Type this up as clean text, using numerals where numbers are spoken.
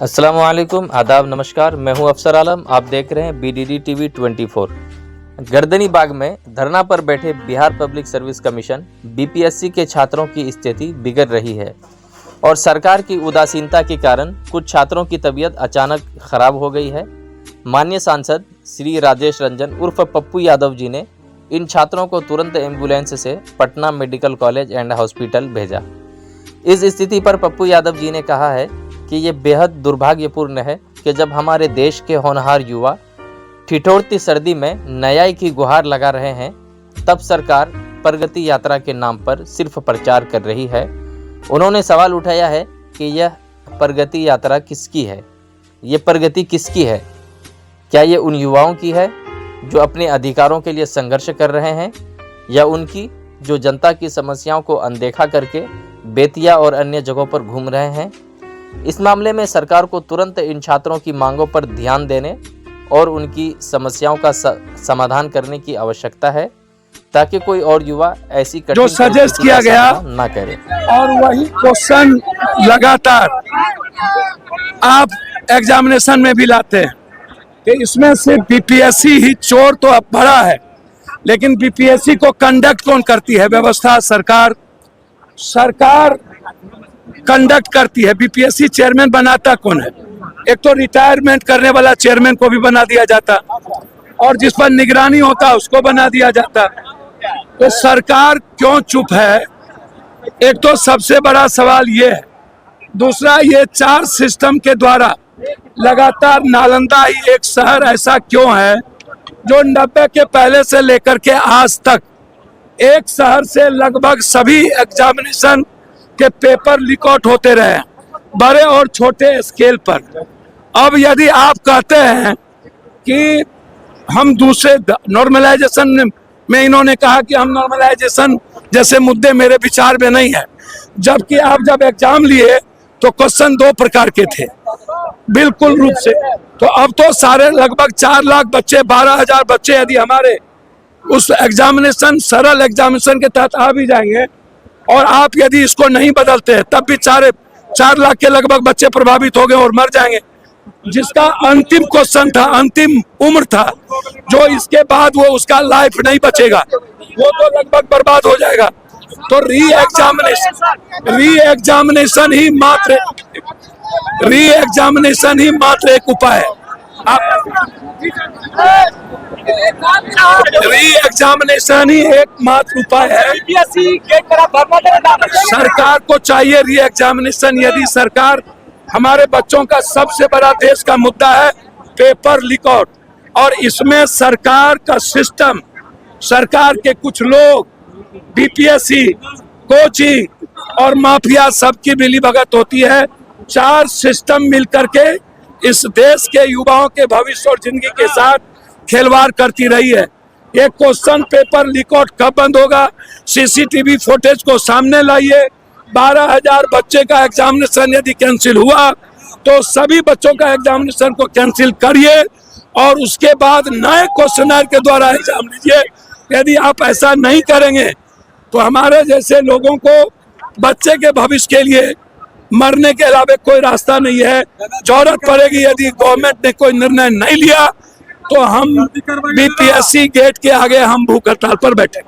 अस्सलामुअलैकुम, आदाब, नमस्कार। मैं हूं अफसर आलम। आप देख रहे हैं BDD TV 24। गर्दनी बाग में धरना पर बैठे Bihar public service commission BPSC के छात्रों की स्थिति बिगड़ रही है और सरकार की उदासीनता के कारण कुछ छात्रों की तबीयत अचानक खराब हो गई है। माननीय सांसद श्री राजेश रंजन उर्फ पप्पू यादव जी ने इन छात्रों को तुरंत एम्बुलेंस से Patna medical college and hospital भेजा। इस स्थिति पर पप्पू यादव जी ने कहा है कि ये बेहद दुर्भाग्यपूर्ण है कि जब हमारे देश के होनहार युवा ठिठुरती सर्दी में न्याय की गुहार लगा रहे हैं, तब सरकार प्रगति यात्रा के नाम पर सिर्फ प्रचार कर रही है। उन्होंने सवाल उठाया है कि यह प्रगति यात्रा किसकी है? ये प्रगति किसकी है? क्या ये उन युवाओं की है जो अपने अधिकारों के लिए संघर्ष कर रहे हैं, या उनकी जो जनता की समस्याओं को अनदेखा करके बेतिया और अन्य जगहों पर घूम रहे हैं? इस मामले में सरकार को तुरंत इन छात्रों की मांगों पर ध्यान देने और उनकी समस्याओं का समाधान करने की आवश्यकता है, ताकि कोई और युवा ऐसी जो सजेस्ट किया गया ना करे। और वही क्वेश्चन लगातार आप एग्जामिनेशन में भी लाते हैं कि इसमें से BPSC ही चोर तो अब बड़ा है, लेकिन BPSC को कंडक्ट कौन करती है? व्यवस्था सरकार कंडक्ट करती है। BPSC चेयरमैन बनाता कौन है? एक तो रिटायरमेंट करने वाला चेयरमैन को भी बना दिया जाता और जिस पर निगरानी होता उसको बना दिया जाता। तो सरकार क्यों चुप है? एक तो सबसे बड़ा सवाल ये है। दूसरा, ये 4 सिस्टम के द्वारा लगातार नालंदा ही एक शहर ऐसा क्यों है जो 90 के पहले से लेकर के आज तक एक शहर से लगभग सभी एग्जामिनेशन के पेपर लीक आउट होते रहे, बड़े और छोटे स्केल पर। अब यदि आप कहते हैं कि हम दूसरे नॉर्मलाइजेशन में इन्होंने कहा कि हम नॉर्मलाइजेशन जैसे मुद्दे मेरे विचार में नहीं है, जबकि आप जब एग्जाम लिए तो क्वेश्चन 2 प्रकार के थे बिल्कुल रूप से। तो अब तो सारे लगभग 4 लाख बच्चे, 12,000 बच्चे यदि हमारे उस एग्जामिनेशन सरल एग्जामिनेशन के तहत आ भी जाएंगे और आप यदि इसको नहीं बदलते हैं, तब भी 4 लाख के लगभग बच्चे प्रभावित हो गए और मर जाएंगे। जिसका अंतिम क्वेश्चन था, अंतिम उम्र था, जो इसके बाद वो उसका लाइफ नहीं बचेगा, वो तो लगभग बर्बाद हो जाएगा। तो री एग्जामिनेशन ही मात्र एक उपाय है। री एग्जामिनेशन ही एकमात्र उपाय है। सरकार को चाहिए री एग्जामिनेशन। यदि सरकार, हमारे बच्चों का सबसे बड़ा देश का मुद्दा है पेपर लीक आउट, और इसमें सरकार का सिस्टम, सरकार के कुछ लोग, BPSC, कोचिंग और माफिया सबकी मिलीभगत होती है। 4 सिस्टम मिलकर के इस देश के युवाओं के भविष्य और जिंदगी के साथ खिलवाड़ करती रही है। ये क्वेश्चन पेपर लीक आउट कब बंद होगा? CCTV फुटेज को सामने लाइए। 12,000 बच्चे का एग्जामिनेशन यदि कैंसिल हुआ तो सभी बच्चों का एग्जामिनेशन को कैंसिल करिए और उसके बाद नए क्वेश्चनर के द्वारा एग्जाम लीजिए। यदि आप ऐसा नहीं करेंगे तो हमारे जैसे लोगों को बच्चे के भविष्य के लिए मरने के अलावा कोई रास्ता नहीं है। जरूरत पड़ेगी, यदि गवर्नमेंट ने कोई निर्णय नहीं लिया तो हम BPSC गेट के आगे हम भूख हड़ताल पर बैठे।